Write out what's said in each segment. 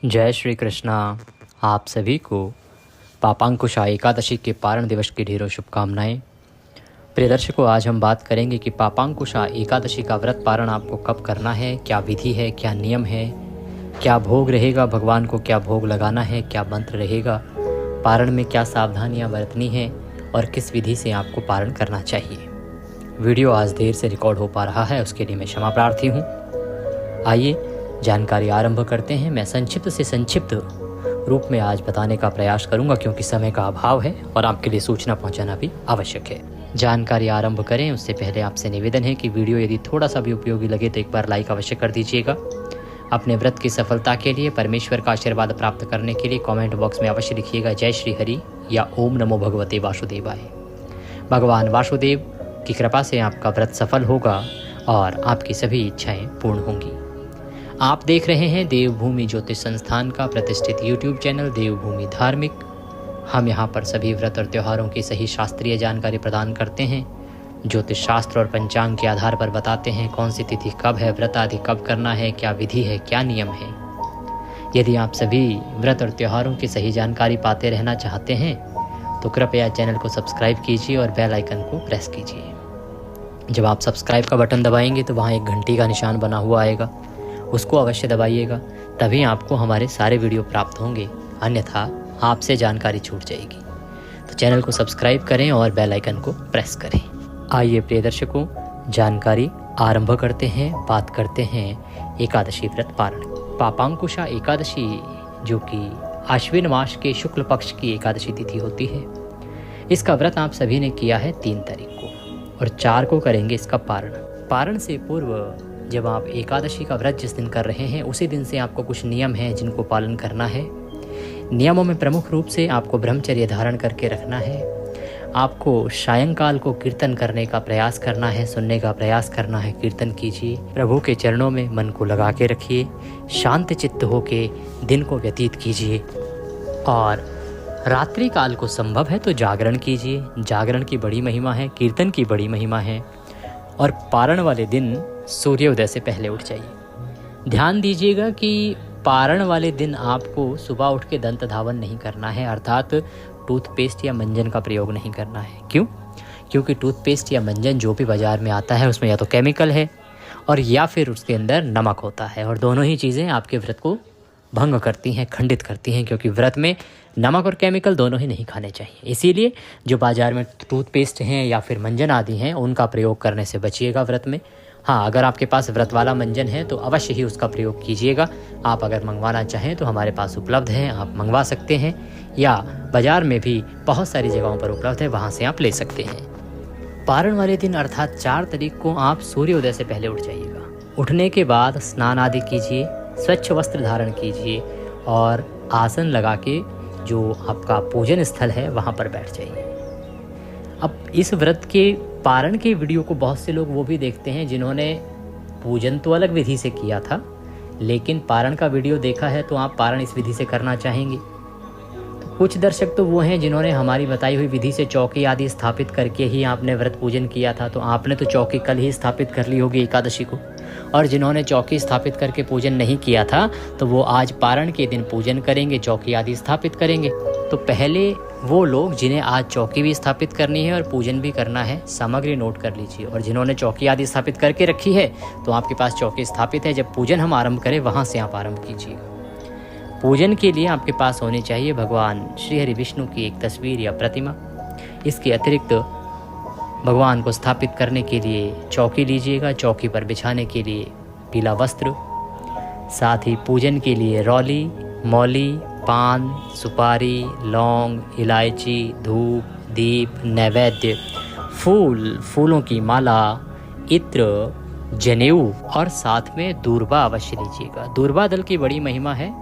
जय श्री कृष्णा। आप सभी को पापांकुशा एकादशी के पारण दिवस की ढेरों शुभकामनाएं। प्रिय दर्शकों, आज हम बात करेंगे कि पापांकुशा एकादशी का व्रत पारण आपको कब करना है, क्या विधि है, क्या नियम है, क्या भोग रहेगा, भगवान को क्या भोग लगाना है, क्या मंत्र रहेगा, पारण में क्या सावधानियां बरतनी है और किस विधि से आपको पारण करना चाहिए। वीडियो आज देर से रिकॉर्ड हो पा रहा है, उसके लिए मैं क्षमा प्रार्थी हूँ। आइए जानकारी आरंभ करते हैं। मैं संक्षिप्त से संक्षिप्त रूप में आज बताने का प्रयास करूंगा, क्योंकि समय का अभाव है और आपके लिए सूचना पहुंचाना भी आवश्यक है। जानकारी आरंभ करें उससे पहले आपसे निवेदन है कि वीडियो यदि थोड़ा सा भी उपयोगी लगे तो एक बार लाइक अवश्य कर दीजिएगा। अपने व्रत की सफलता के लिए, परमेश्वर का आशीर्वाद प्राप्त करने के लिए कमेंट बॉक्स में अवश्य लिखिएगा जय श्री हरि या ओम नमो भगवते वासुदेवाय। भगवान वासुदेव की कृपा से आपका व्रत सफल होगा और आपकी सभी इच्छाएं पूर्ण होंगी। आप देख रहे हैं देवभूमि ज्योतिष संस्थान का प्रतिष्ठित YouTube चैनल देवभूमि धार्मिक। हम यहाँ पर सभी व्रत और त्योहारों की सही शास्त्रीय जानकारी प्रदान करते हैं। ज्योतिष शास्त्र और पंचांग के आधार पर बताते हैं कौन सी तिथि कब है, व्रत आदि कब करना है, क्या विधि है, क्या नियम है। यदि आप सभी व्रत और त्योहारों की सही जानकारी पाते रहना चाहते हैं तो कृपया चैनल को सब्सक्राइब कीजिए और बेल आइकन को प्रेस कीजिए। जब आप सब्सक्राइब का बटन दबाएंगे तो वहाँ एक घंटी का निशान बना हुआ आएगा, उसको अवश्य दबाइएगा, तभी आपको हमारे सारे वीडियो प्राप्त होंगे, अन्यथा आपसे जानकारी छूट जाएगी। तो चैनल को सब्सक्राइब करें और बेल आइकन को प्रेस करें। आइए प्रिय दर्शकों, जानकारी आरंभ करते हैं। बात करते हैं एकादशी व्रत पारण। पापांकुशा एकादशी जो कि आश्विन मास के शुक्ल पक्ष की एकादशी तिथि होती है, इसका व्रत आप सभी ने किया है 3 तारीख को और 4 को करेंगे इसका पारण। पारण से पूर्व जब आप एकादशी का व्रत जिस दिन कर रहे हैं उसी दिन से आपको कुछ नियम हैं जिनको पालन करना है। नियमों में प्रमुख रूप से आपको ब्रह्मचर्य धारण करके रखना है। आपको सायंकाल को कीर्तन करने का प्रयास करना है, सुनने का प्रयास करना है। कीर्तन कीजिए, प्रभु के चरणों में मन को लगा के रखिए, शांत चित्त होके दिन को व्यतीत कीजिए और रात्रि काल को संभव है तो जागरण कीजिए। जागरण की बड़ी महिमा है, कीर्तन की बड़ी महिमा है और पारण वाले दिन सूर्योदय से पहले उठ जाइए। ध्यान दीजिएगा कि पारण वाले दिन आपको सुबह उठ के दंत धावन नहीं करना है, अर्थात टूथपेस्ट या मंजन का प्रयोग नहीं करना है। क्यों? क्योंकि टूथपेस्ट या मंजन जो भी बाज़ार में आता है उसमें या तो केमिकल है और या फिर उसके अंदर नमक होता है, और दोनों ही चीज़ें आपके व्रत को भंग करती हैं, खंडित करती हैं, क्योंकि व्रत में नमक और केमिकल दोनों ही नहीं खाने चाहिए। इसीलिए जो बाज़ार में टूथपेस्ट हैं या फिर मंजन आदि हैं उनका प्रयोग करने से बचिएगा व्रत में। हाँ, अगर आपके पास व्रत वाला मंजन है तो अवश्य ही उसका प्रयोग कीजिएगा। आप अगर मंगवाना चाहें तो हमारे पास उपलब्ध हैं, आप मंगवा सकते हैं, या बाज़ार में भी बहुत सारी जगहों पर उपलब्ध है, वहाँ से आप ले सकते हैं। पारण वाले दिन अर्थात 4 तारीख को आप सूर्योदय से पहले उठ जाइएगा। उठने के बाद स्नान आदि कीजिए, स्वच्छ वस्त्र धारण कीजिए और आसन लगा के जो आपका पूजन स्थल है वहाँ पर बैठ जाइए। अब इस व्रत के पारण के वीडियो को बहुत से लोग वो भी देखते हैं जिन्होंने पूजन तो अलग विधि से किया था, लेकिन पारण का वीडियो देखा है तो आप पारण इस विधि से करना चाहेंगे। तो कुछ दर्शक तो वो हैं जिन्होंने हमारी बताई हुई विधि से चौकी आदि स्थापित करके ही आपने व्रत पूजन किया था, तो आपने तो चौकी कल ही स्थापित कर ली होगी एकादशी को, और जिन्होंने चौकी स्थापित करके पूजन नहीं किया था तो वो आज पारण के दिन पूजन करेंगे, चौकी आदि स्थापित करेंगे। तो पहले वो लोग जिन्हें आज चौकी भी स्थापित करनी है और पूजन भी करना है, सामग्री नोट कर लीजिए। और जिन्होंने चौकी आदि स्थापित करके रखी है तो आपके पास चौकी स्थापित है, जब पूजन हम आरंभ करें वहाँ से आप आरंभ कीजिएगा। पूजन के लिए आपके पास होनी चाहिए भगवान श्री हरि विष्णु की एक तस्वीर या प्रतिमा। इसके अतिरिक्त भगवान को स्थापित करने के लिए चौकी लीजिएगा, चौकी पर बिछाने के लिए पीला वस्त्र, साथ ही पूजन के लिए रौली, मौली, पान, सुपारी, लौंग, इलायची, धूप, दीप, नैवेद्य, फूलों की माला, इत्र, जनेऊ और साथ में दूर्बा अवश्य लीजिएगा। दूर्बा दल की बड़ी महिमा है,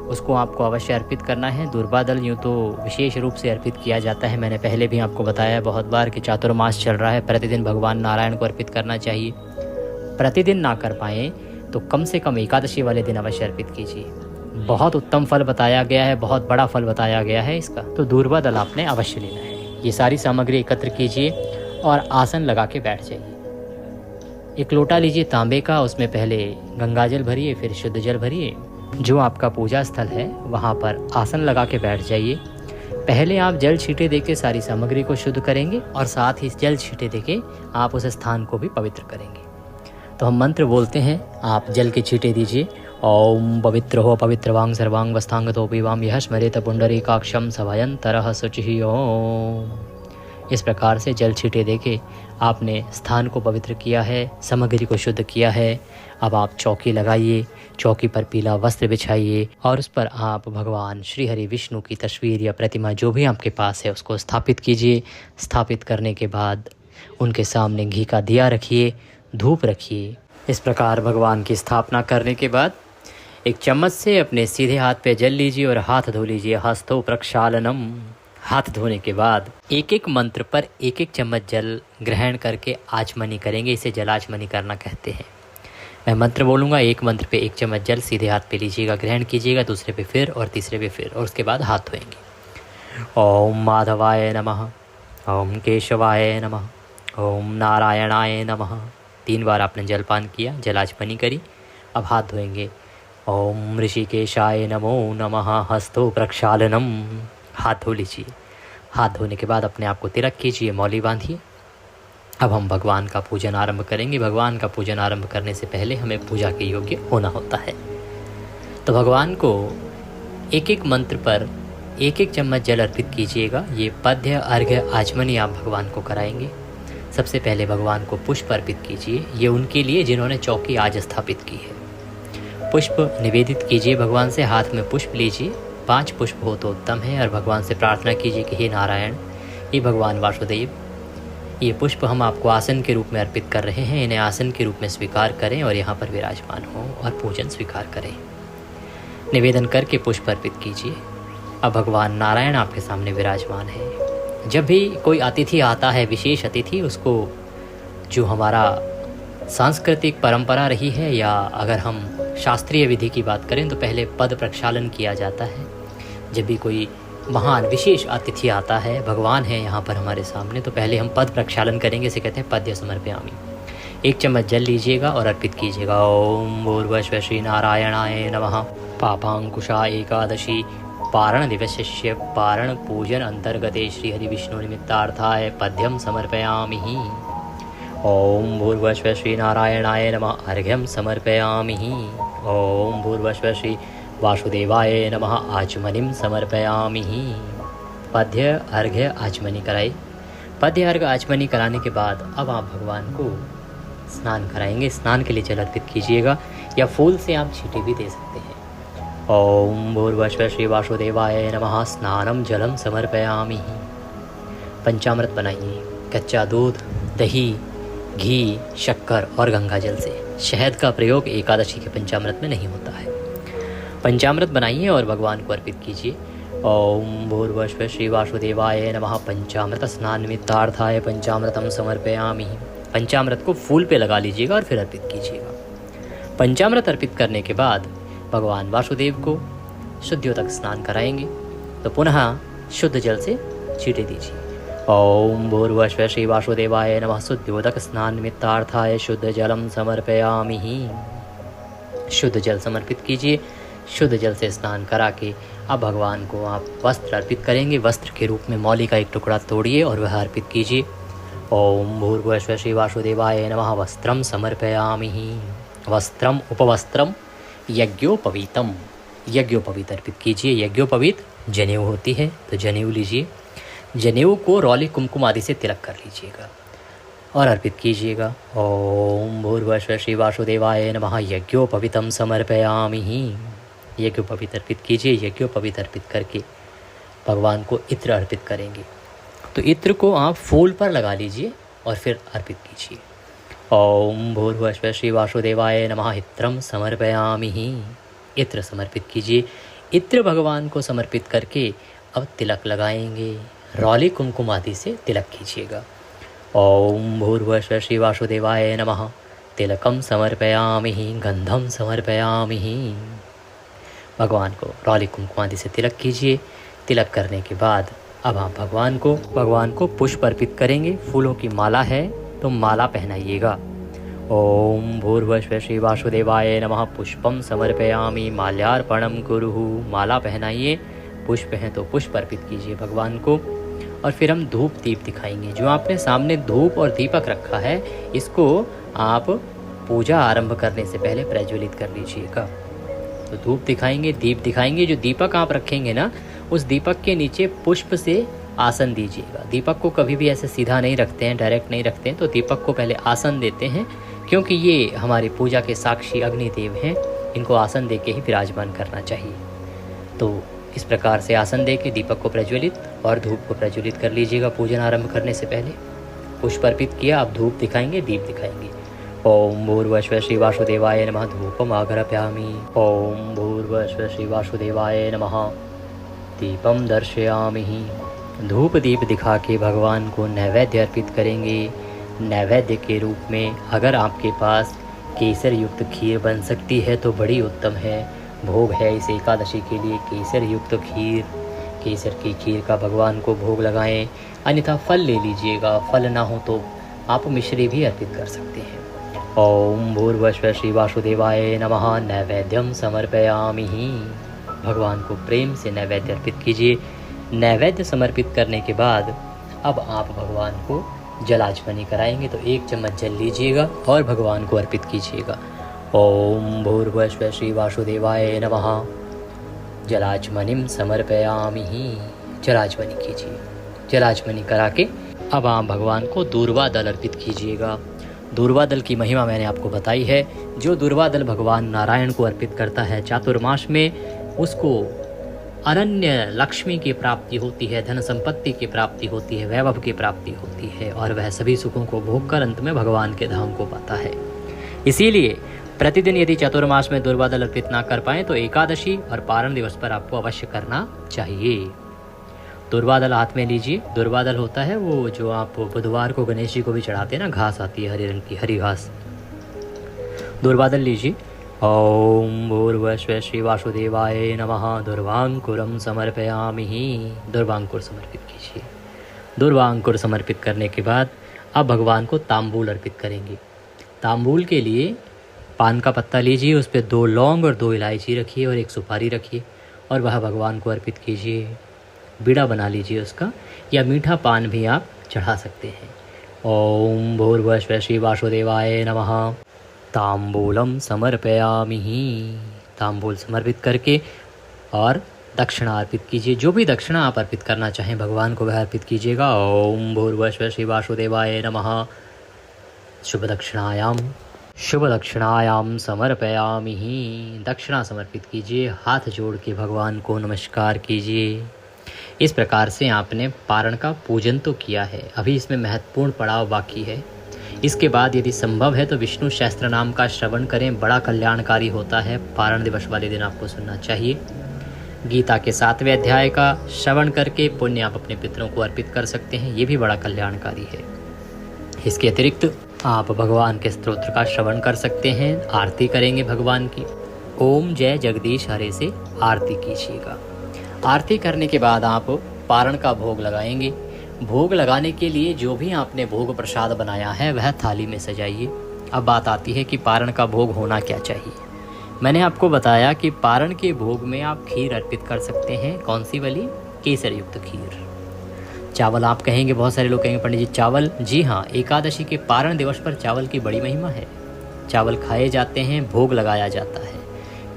उसको आपको अवश्य अर्पित करना है। दूर्बा दल यूँ तो विशेष रूप से अर्पित किया जाता है, मैंने पहले भी आपको बताया है बहुत बार कि चातुर्मास चल रहा है, प्रतिदिन भगवान नारायण को अर्पित करना चाहिए। प्रतिदिन ना कर पाएँ तो कम से कम एकादशी वाले दिन अवश्य अर्पित कीजिए। बहुत उत्तम फल बताया गया है, बहुत बड़ा फल बताया गया है इसका, तो दूर्बा दल आपने अवश्य लेना है। ये सारी सामग्री एकत्र कीजिए और आसन लगा के बैठ जाइए। एक लोटा लीजिए तांबे का, उसमें पहले गंगा जल भरिए, फिर शुद्ध जल भरिए जो आपका पूजा स्थल है वहाँ पर आसन लगा के बैठ जाइए। पहले आप जल छींटे देके सारी सामग्री को शुद्ध करेंगे और साथ ही जल छींटे देके आप उस स्थान को भी पवित्र करेंगे। तो हम मंत्र बोलते हैं, आप जल के छींटे दीजिए। ओम पवित्र हो पवित्रवांग सर्वांग वस्तांगतोपि वाम यह स्मरेत पुंडरीकाक्षम सभयंतरः शुचिः ओम। इस प्रकार से जल छींटे देके आपने स्थान को पवित्र किया है, सामग्री को शुद्ध किया है। अब आप चौकी लगाइए, चौकी पर पीला वस्त्र बिछाइए और उस पर आप भगवान श्री हरि विष्णु की तस्वीर या प्रतिमा जो भी आपके पास है उसको स्थापित कीजिए। स्थापित करने के बाद उनके सामने घी का दिया रखिए, धूप रखिए। इस प्रकार भगवान की स्थापना करने के बाद एक चम्मच से अपने सीधे हाथ पे जल लीजिए और हाथ धो लीजिए। हस्तो प्रक्षालनम। हाथ धोने के बाद एक एक मंत्र पर एक एक चम्मच जल ग्रहण करके आचमनी करेंगे। इसे जलाचमनी करना कहते हैं। मैं मंत्र बोलूँगा, एक मंत्र पे एक चम्मच जल सीधे हाथ पे लीजिएगा, ग्रहण कीजिएगा, दूसरे पे फिर और तीसरे पे फिर, और उसके बाद हाथ धोएंगे। ओम माधवाय नमः, ओम केशवाय नमः, ओम नारायणाय नमः। 3 बार आपने जलपान किया, जलाचमनी करी। अब हाथ धोएंगे। ओम ऋषिकेशाय नमो नमः। हस्तो प्रक्षालनम। हाथ धो लीजिए। हाथ धोने के बाद अपने आप को तिलक कीजिए, मौली बांधिए। अब हम भगवान का पूजन आरंभ करेंगे। भगवान का पूजन आरंभ करने से पहले हमें पूजा के योग्य होना होता है। तो भगवान को एक एक मंत्र पर एक एक चम्मच जल अर्पित कीजिएगा। ये पद्य अर्घ्य आचमनी आप भगवान को कराएंगे। सबसे पहले भगवान को पुष्प अर्पित कीजिए। ये उनके लिए जिन्होंने चौकी आज स्थापित की है। पुष्प निवेदित कीजिए भगवान से। हाथ में पुष्प लीजिए। 5 पुष्प हो तो उत्तम है और भगवान से प्रार्थना कीजिए कि हे नारायण, ये भगवान वासुदेव, ये पुष्प हम आपको आसन के रूप में अर्पित कर रहे हैं। इन्हें आसन के रूप में स्वीकार करें और यहाँ पर विराजमान हो और पूजन स्वीकार करें। निवेदन करके पुष्प अर्पित कीजिए। अब भगवान नारायण आपके सामने विराजमान है। जब भी कोई अतिथि आता है, विशेष अतिथि, उसको जो हमारा सांस्कृतिक परंपरा रही है या अगर हम शास्त्रीय विधि की बात करें तो पहले पद प्रक्षालन किया जाता है। जब भी कोई महान विशेष अतिथि आता है, भगवान है यहाँ पर हमारे सामने, तो पहले हम पद प्रक्षालन करेंगे। इसे कहते हैं पद्य समर्पयामि। 1 चम्मच जल लीजिएगा और अर्पित कीजिएगा। ओम भूर्भुवः श्री नारायणाय नमः। पापांकुशा एकादशी पारण दिवसस्य पारण पूजन अंतर्गते श्री हरि विष्णु निमित्तार्थाय पद्यम समर्पयामि। ओम भूर्भुवः श्री नारायणाय नमः। अर्घ्यम समर्पयामि। ओम भूर्भुवः श्री वासुदेवाय नमः। आचमनीं समर्पयामि। पद्य अर्घ्य आचमनी कराई। पद्य अर्घ्य आचमनी कराने के बाद अब आप भगवान को स्नान कराएंगे। स्नान के लिए जल अर्पित कीजिएगा या फूल से आप छींटे भी दे सकते हैं। ओम भूर्भुवः श्री वासुदेवाय नमः। स्नानम जलम समर्पयामि। पंचामृत बनाइए। कच्चा दूध, दही, घी, शक्कर और गंगा जल से। शहद का प्रयोग एकादशी के पंचामृत में नहीं होता है। पंचामृत बनाइए और भगवान को अर्पित कीजिए। ओम भूर्भुवः श्री वासुदेवाय नमः। पंचामृत स्नान निमित्तार्थाय पंचामृतम समर्पयामि। पंचामृत को फूल पे लगा लीजिएगा और फिर अर्पित कीजिएगा। पंचामृत अर्पित करने के बाद भगवान वासुदेव को शुद्धियोदक स्नान कराएंगे। तो पुनः शुद्ध जल से छींटे दीजिए। ओम भूर्भुवः श्री वासुदेवाय नमः। शुद्धियोदक स्नान निमित्तार्थाय शुद्ध जलम समर्पयामि। शुद्ध जल समर्पित कीजिए। शुद्ध जल से स्नान करा के अब भगवान को आप वस्त्र अर्पित करेंगे। वस्त्र के रूप में मौली का एक टुकड़ा तोड़िए और वह अर्पित कीजिए। ओम भूर्भुवः श्री वासुदेवाय नमः। वस्त्रम समर्पयामि। वस्त्रम उपवस्त्रम यज्ञोपवीतम। यज्ञोपवीत अर्पित कीजिए। यज्ञोपवीत जनेऊ होती है तो जनेऊ लीजिए। जनेऊ को रौली कुमकुम आदि से तिलक कर लीजिएगा और अर्पित कीजिएगा। ओम भूर्भुवः श्री वासुदेवाय नमः। यज्ञोपवीतम समर्पयामि। यज्ञोपवीत अर्पित कीजिए। यज्ञोपवीत अर्पित करके भगवान को इत्र अर्पित करेंगे। तो इत्र को आप फूल पर लगा लीजिए और फिर अर्पित कीजिए। ओम भूर्भुवः श्री वासुदेवाय नमः। इत्रम समर्पयामि। इत्र समर्पित कीजिए। इत्र भगवान को समर्पित करके अब तिलक लगाएंगे। रौली कुमकुम आदि से तिलक कीजिएगा। ओम भूर्भुवः श्री वासुदेवाय नमः। तिलकम समर्पयामि। गंधम समर्पयामि। भगवान को रौली कुमकुम आदि से तिलक कीजिए। तिलक करने के बाद अब आप भगवान को पुष्प अर्पित करेंगे। फूलों की माला है तो माला पहनाइएगा। ओम भूर्भुवस्व श्री वासुदेवाय नमः। पुष्पम समर्पयामि माल्यार्पणम कुरुः। माला पहनाइए, पुष्प हैं तो पुष्प अर्पित कीजिए भगवान को। और फिर हम धूप दीप दिखाएंगे। जो आपने सामने धूप और दीपक रखा है, इसको आप पूजा आरंभ करने से पहले प्रज्वलित कर लीजिएगा। तो धूप दिखाएंगे, दीप दिखाएंगे। जो दीपक आप रखेंगे ना, उस दीपक के नीचे पुष्प से आसन दीजिएगा। दीपक को कभी भी ऐसे सीधा नहीं रखते हैं, डायरेक्ट नहीं रखते हैं। तो दीपक को पहले आसन देते हैं, क्योंकि ये हमारी पूजा के साक्षी अग्निदेव हैं। इनको आसन दे के ही विराजमान करना चाहिए। तो इस प्रकार से आसन दे के दीपक को प्रज्वलित और धूप को प्रज्वलित कर लीजिएगा पूजन आरंभ करने से पहले। पुष्प अर्पित किया, अब धूप दिखाएंगे, दीप दिखाएंगे। ओम भूर्भुवस्व श्री वासुदेवाय नमः। धूपम आघ्रापयामि। ओम भूर्भुवस्व श्री वासुदेवाय नमः। दीपम दर्शयामि। धूप दीप दिखा के भगवान को नैवेद्य अर्पित करेंगे। नैवेद्य के रूप में अगर आपके पास केसर युक्त खीर बन सकती है तो बड़ी उत्तम है। भोग है इस एकादशी के लिए केसर युक्त खीर। केसर की खीर का भगवान को भोग लगाएं। अन्यथा फल ले लीजिएगा। फल ना हो तो आप मिश्री भी अर्पित कर सकते हैं। ओम भूर्भुवस्व श्री वासुदेवाय नमः। नैवेद्यम समर्पयामि। भगवान को प्रेम से नैवेद्य अर्पित कीजिए। नैवेद्य समर्पित करने के बाद अब आप भगवान को जलाचमनी कराएंगे। तो 1 चम्मच जल लीजिएगा और भगवान को अर्पित कीजिएगा। ओम भूर्भुवस्व श्री वासुदेवाय नमः। जलाचमनिम समर्पयामि। जलाचमनी कीजिए। जलाचमनी करा के अब आप भगवान को दूर्वा दल अर्पित कीजिएगा। दूर्वा दल की महिमा मैंने आपको बताई है। जो दूर्वा दल भगवान नारायण को अर्पित करता है चातुर्मास में, उसको अनन्य लक्ष्मी की प्राप्ति होती है, धन संपत्ति की प्राप्ति होती है, वैभव की प्राप्ति होती है, और वह सभी सुखों को भोग कर अंत में भगवान के धाम को पाता है। इसीलिए प्रतिदिन यदि चतुर्मास में दूर्वा दल अर्पित ना कर पाएँ तो एकादशी और पारण दिवस पर आपको अवश्य करना चाहिए। दूर्वा दल हाथ में लीजिए। दूर्वा दल होता है वो जो आप बुधवार को गणेश जी को भी चढ़ाते हैं ना, घास आती है हरे रंग की, हरी घास। दूर्वा दल लीजिए। ओम भूर्भुवस्व श्री वासुदेवाय नमः। दुर्वांकुरम समर्पयामि। दुर्वांकुर समर्पित कीजिए। दुर्वांकुर समर्पित करने के बाद अब भगवान को तांबूल अर्पित करेंगे। तांबूल के लिए पान का पत्ता लीजिए, उस पर 2 लौंग और 2 इलायची रखिए और 1 सुपारी रखिए और वह भगवान को अर्पित कीजिए। बीड़ा बना लीजिए उसका, या मीठा पान भी आप चढ़ा सकते हैं। ओम भूर्भुवस्व श्री वासुदेवाय नमः। तांबूलम समर्पयामि। तांबूल समर्पित करके और दक्षिणा अर्पित कीजिए। जो भी दक्षिणा आप अर्पित करना चाहें भगवान को वह अर्पित कीजिएगा। ओम भूर्भुवस्व श्री वासुदेवाय नमः। शुभ दक्षिणायाम समर्पयामि। दक्षिणा समर्पित कीजिए। हाथ जोड़ के भगवान को नमस्कार कीजिए। इस प्रकार से आपने पारण का पूजन तो किया है। अभी इसमें महत्वपूर्ण पड़ाव बाकी है। इसके बाद यदि संभव है तो विष्णु सहस्त्र नाम का श्रवण करें, बड़ा कल्याणकारी होता है। पारण दिवस वाले दिन आपको सुनना चाहिए। गीता के 7वें अध्याय का श्रवण करके पुण्य आप अपने पितरों को अर्पित कर सकते हैं, ये भी बड़ा कल्याणकारी है। इसके अतिरिक्त आप भगवान के स्तोत्र का श्रवण कर सकते हैं। आरती करेंगे भगवान की। ओम जय जगदीश हरे से आरती कीजिएगा। आरती करने के बाद आप पारण का भोग लगाएंगे। भोग लगाने के लिए जो भी आपने भोग प्रसाद बनाया है वह थाली में सजाइए। अब बात आती है कि पारण का भोग होना क्या चाहिए। मैंने आपको बताया कि पारण के भोग में आप खीर अर्पित कर सकते हैं। कौन सी वाली? केसर युक्त खीर। चावल आप कहेंगे, बहुत सारे लोग कहेंगे पंडित जी चावल। जी हाँ, एकादशी के पारण दिवस पर चावल की बड़ी महिमा है। चावल खाए जाते हैं, भोग लगाया जाता है।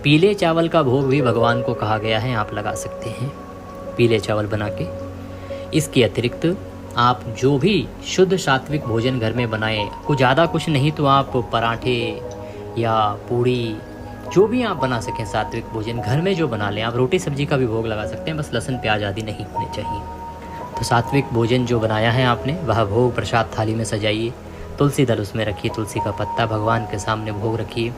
पीले चावल का भोग भी भगवान को कहा गया है, आप लगा सकते हैं पीले चावल बना के। इसके अतिरिक्त आप जो भी शुद्ध सात्विक भोजन घर में बनाएं, कुछ ज़्यादा कुछ नहीं तो आप पराठे या पूड़ी जो भी आप बना सकें सात्विक भोजन घर में जो बना लें। आप रोटी सब्जी का भी भोग लगा सकते हैं, बस लहसुन प्याज आदि नहीं होने चाहिए। तो सात्विक भोजन जो बनाया है आपने वह भोग प्रसाद थाली में सजाइए। तुलसी दल उसमें रखिए, तुलसी का पत्ता भगवान के सामने भोग रखिए,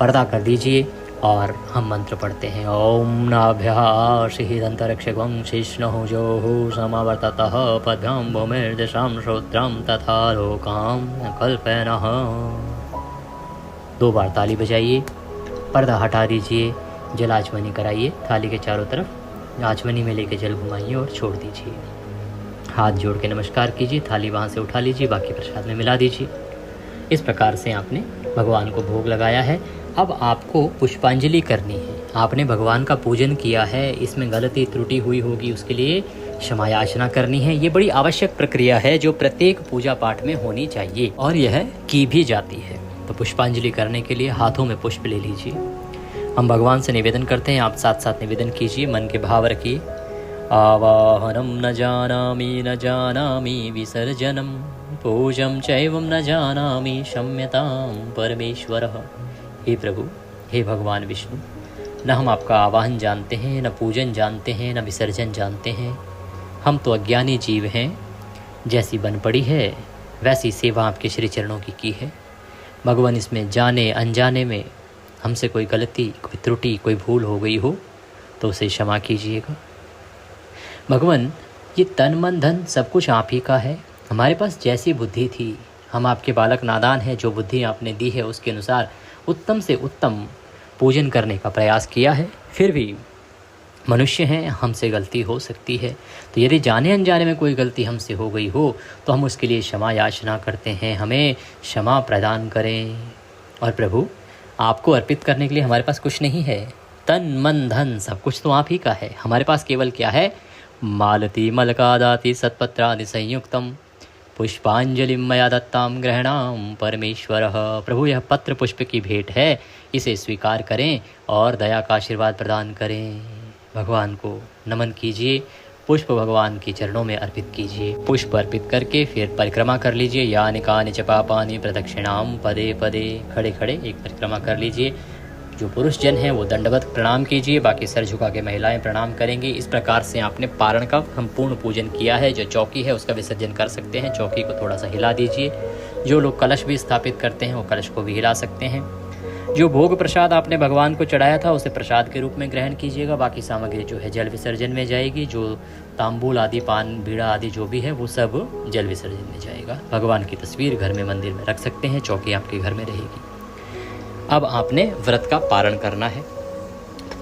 पर्दा कर दीजिए और हम मंत्र पढ़ते हैं। ओम नाभ्याशीदंतरक्षकं शिष्णु जो समावर्ततः पद्भ्यां भूमिर्दिशां श्रोत्रं तथा लोकां कल्पयनः। 2 बार ताली बजाइए, पर्दा हटा दीजिए, जल आचमनी कराइए। थाली के चारों तरफ आचमनी में लेके जल घुमाइए और छोड़ दीजिए। हाथ जोड़ के नमस्कार कीजिए। थाली वहाँ से उठा लीजिए, बाकी प्रसाद में मिला दीजिए। इस प्रकार से आपने भगवान को भोग लगाया है। अब आपको पुष्पांजलि करनी है। आपने भगवान का पूजन किया है, इसमें गलती त्रुटि हुई होगी, उसके लिए क्षमा याचना करनी है। ये बड़ी आवश्यक प्रक्रिया है जो प्रत्येक पूजा पाठ में होनी चाहिए और यह की भी जाती है। तो पुष्पांजलि करने के लिए हाथों में पुष्प ले लीजिए। हम भगवान से निवेदन करते हैं, आप साथ साथ निवेदन कीजिए, मन के भाव रखिए। आवाहनम न जानामि विसर्जनम पूजम चैवम न जानामि क्षम्यताम परमेश्वरः। हे प्रभु, हे भगवान विष्णु, न हम आपका आवाहन जानते हैं, न पूजन जानते हैं, न विसर्जन जानते हैं। हम तो अज्ञानी जीव हैं। जैसी बन पड़ी है वैसी सेवा आपके श्री चरणों की है। भगवान, इसमें जाने अनजाने में हमसे कोई गलती, कोई त्रुटि, कोई भूल हो गई हो तो उसे क्षमा कीजिएगा। भगवान, ये तन मन धन सब कुछ आप ही का है। हमारे पास जैसी बुद्धि थी, हम आपके बालक नादान हैं, जो बुद्धि आपने दी है उसके अनुसार उत्तम से उत्तम पूजन करने का प्रयास किया है। फिर भी मनुष्य हैं, हमसे गलती हो सकती है। तो यदि जाने अनजाने में कोई गलती हमसे हो गई हो तो हम उसके लिए क्षमा याचना करते हैं, हमें क्षमा प्रदान करें। और प्रभु, आपको अर्पित करने के लिए हमारे पास कुछ नहीं है। तन मन धन सब कुछ तो आप ही का है। हमारे पास केवल क्या है? मालती मलकादाति सत्पत्रादि संयुक्तम पुष्पांजलि मया दत्ताम ग्रहणाम परमेश्वरः। प्रभु, यह पत्र पुष्प की भेंट है, इसे स्वीकार करें और दया का आशीर्वाद प्रदान करें। भगवान को नमन कीजिए, पुष्प भगवान के चरणों में अर्पित कीजिए। पुष्प अर्पित करके फिर परिक्रमा कर लीजिए। यानि कानि च पापानि प्रदक्षिणाम पदे पदे। खड़े खड़े एक परिक्रमा कर लीजिए। जो पुरुष जन हैं वो दंडवत प्रणाम कीजिए, बाकी सर झुका के महिलाएं प्रणाम करेंगी। इस प्रकार से आपने पारण का संपूर्ण पूजन किया है। जो चौकी है उसका विसर्जन कर सकते हैं, चौकी को थोड़ा सा हिला दीजिए। जो लोग कलश भी स्थापित करते हैं वो कलश को भी हिला सकते हैं। जो भोग प्रसाद आपने भगवान को चढ़ाया था उसे प्रसाद के रूप में ग्रहण कीजिएगा। बाकी सामग्री जो है जल विसर्जन में जाएगी। जो तांबूल आदि, पान, बीड़ा आदि जो भी है वो सब जल विसर्जन में जाएगा। भगवान की तस्वीर घर में मंदिर में रख सकते हैं, चौकी आपके घर में रहेगी। अब आपने व्रत का पारण करना है।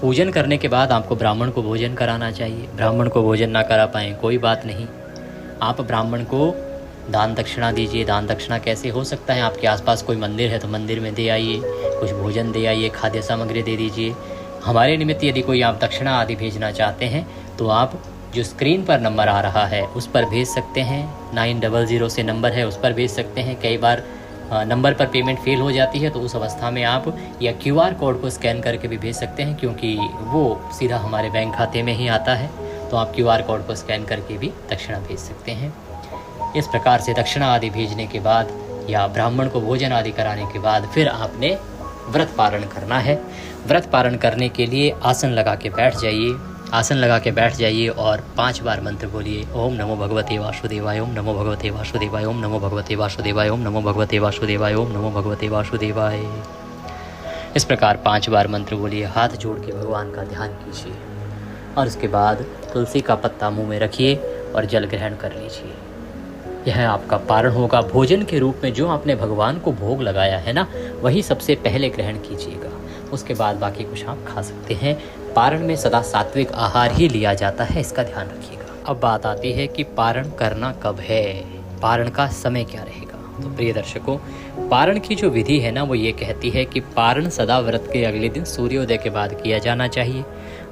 पूजन करने के बाद आपको ब्राह्मण को भोजन कराना चाहिए। ब्राह्मण को भोजन ना करा पाएँ कोई बात नहीं, आप ब्राह्मण को दान दक्षिणा दीजिए। दान दक्षिणा कैसे हो सकता है? आपके आसपास कोई मंदिर है तो मंदिर में दे आइए, कुछ भोजन दे आइए, खाद्य सामग्री दे दीजिए। हमारे निमित्त यदि कोई आप दक्षिणा आदि भेजना चाहते हैं तो आप जो स्क्रीन पर नंबर आ रहा है उस पर भेज सकते हैं। 900 से नंबर है, उस पर भेज सकते हैं। कई बार नंबर पर पेमेंट फेल हो जाती है तो उस अवस्था में आप या QR कोड को स्कैन करके भी भेज सकते हैं, क्योंकि वो सीधा हमारे बैंक खाते में ही आता है। तो आप QR कोड को स्कैन करके भी दक्षिणा भेज सकते हैं। इस प्रकार से दक्षिणा आदि भेजने के बाद या ब्राह्मण को भोजन आदि कराने के बाद फिर आपने व्रत पारण करना है। व्रत पारण करने के लिए आसन लगा के बैठ जाइए। आसन लगा के बैठ जाइए और 5 बार मंत्र बोलिए। ओम नमो भगवते वासुदेवाय, ओम नमो भगवते वासुदेवाय, ओम नमो भगवते वासुदेवाय, ओम नमो भगवते वासुदेवाय, ओम नमो भगवते वासुदेवाय। इस प्रकार 5 बार मंत्र बोलिए। हाथ जोड़ के भगवान का ध्यान कीजिए और उसके बाद तुलसी का पत्ता मुंह में रखिए और जल ग्रहण कर लीजिए। यह आपका पारण होगा। भोजन के रूप में जो आपने भगवान को भोग लगाया है ना, वही सबसे पहले ग्रहण कीजिएगा। उसके बाद बाकी कुछ आप खा सकते हैं। पारण में सदा सात्विक आहार ही लिया जाता है, इसका ध्यान रखिएगा। अब बात आती है कि पारण करना कब है, पारण का समय क्या रहेगा। तो प्रिय दर्शकों, पारण की जो विधि है ना वो ये कहती है कि पारण सदा व्रत के अगले दिन सूर्योदय के बाद किया जाना चाहिए।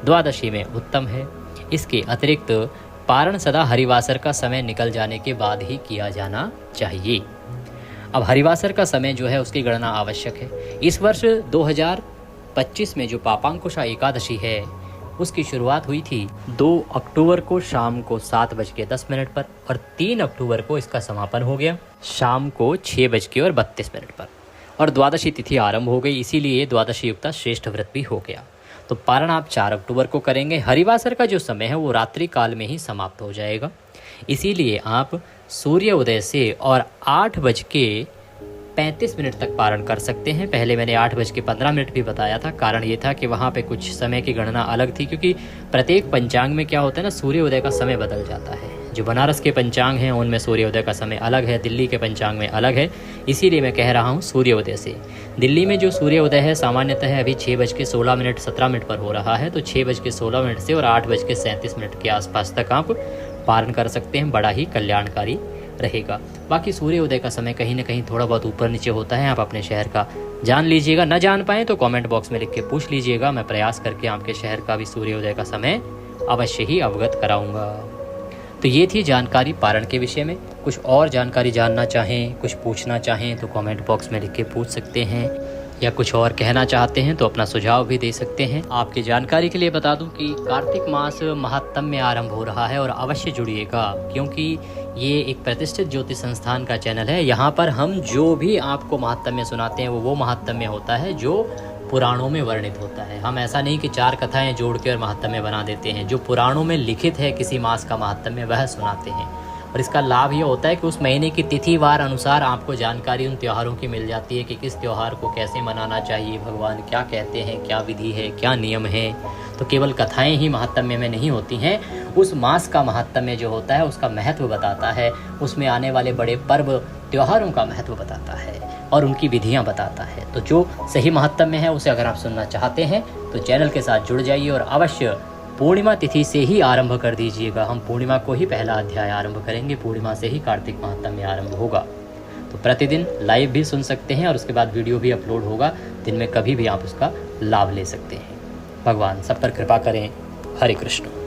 द्वादशी में उत्तम है। इसके अतिरिक्त पारण सदा हरिवासर का समय निकल जाने के बाद ही किया जाना चाहिए। अब हरिवासर का समय जो है उसकी गणना आवश्यक है। इस वर्ष 2025 में जो पापांकुशा एकादशी है उसकी शुरुआत हुई थी 2 अक्टूबर को शाम को 7:10 पर और 3 अक्टूबर को इसका समापन हो गया शाम को 6:32 पर और द्वादशी तिथि आरंभ हो गई। इसीलिए द्वादशी युक्ता श्रेष्ठ व्रत भी हो गया। तो पारण आप 4 अक्टूबर को करेंगे। हरिवासर का जो समय है वो रात्रि काल में ही समाप्त हो जाएगा। इसीलिए आप सूर्य उदय से और 8:35 तक पारण कर सकते हैं। पहले मैंने 8:15 भी बताया था। कारण ये था कि वहाँ पे कुछ समय की गणना अलग थी, क्योंकि प्रत्येक पंचांग में क्या होता है ना, सूर्योदय का समय बदल जाता है। जो बनारस के पंचांग हैं उनमें सूर्योदय का समय अलग है, दिल्ली के पंचांग में अलग है। इसीलिए मैं कह रहा हूँ सूर्योदय से। दिल्ली में जो सूर्योदय है सामान्यतः अभी 6:16 17 पर हो रहा है। तो 6:16 से और 8:37 के आसपास तक आप पारण कर सकते हैं। बड़ा ही कल्याणकारी रहेगा। बाकी सूर्योदय का समय कहीं ना कहीं थोड़ा बहुत ऊपर नीचे होता है, आप अपने शहर का जान लीजिएगा। न जान पाएँ तो कमेंट बॉक्स में लिख के पूछ लीजिएगा, मैं प्रयास करके आपके शहर का भी सूर्योदय का समय अवश्य ही अवगत कराऊंगा। तो ये थी जानकारी पारण के विषय में। कुछ और जानकारी जानना चाहें, कुछ पूछना चाहें तो कमेंट बॉक्स में लिख के पूछ सकते हैं, या कुछ और कहना चाहते हैं तो अपना सुझाव भी दे सकते हैं। आपकी जानकारी के लिए बता दूं कि कार्तिक मास महात्म्य आरंभ हो रहा है और अवश्य जुड़िएगा, क्योंकि ये एक प्रतिष्ठित ज्योतिष संस्थान का चैनल है। यहाँ पर हम जो भी आपको महात्म्य सुनाते हैं वो महात्म्य होता है जो पुराणों में वर्णित होता है। हम ऐसा नहीं कि 4 कथाएं जोड़ के और महात्म्य बना देते हैं। जो पुराणों में लिखित है किसी मास का महात्म्य वह सुनाते हैं। और इसका लाभ ये होता है कि उस महीने की तिथिवार अनुसार आपको जानकारी उन त्योहारों की मिल जाती है कि किस त्योहार को कैसे मनाना चाहिए, भगवान क्या कहते हैं, क्या विधि है, क्या नियम है। तो केवल कथाएं ही महात्म्य में नहीं होती हैं, उस मास का महात्म्य जो होता है उसका महत्व बताता है, उसमें आने वाले बड़े पर्व त्योहारों का महत्व बताता है और उनकी विधियां बताता है। तो जो सही महात्म्य है उसे अगर आप सुनना चाहते हैं तो चैनल के साथ जुड़ जाइए और अवश्य पूर्णिमा तिथि से ही आरंभ कर दीजिएगा। हम पूर्णिमा को ही पहला अध्याय आरंभ करेंगे, पूर्णिमा से ही कार्तिक महात्म्य आरंभ होगा। तो प्रतिदिन लाइव भी सुन सकते हैं और उसके बाद वीडियो भी अपलोड होगा, दिन में कभी भी आप उसका लाभ ले सकते हैं। भगवान सब पर कृपा करें। हरे कृष्ण।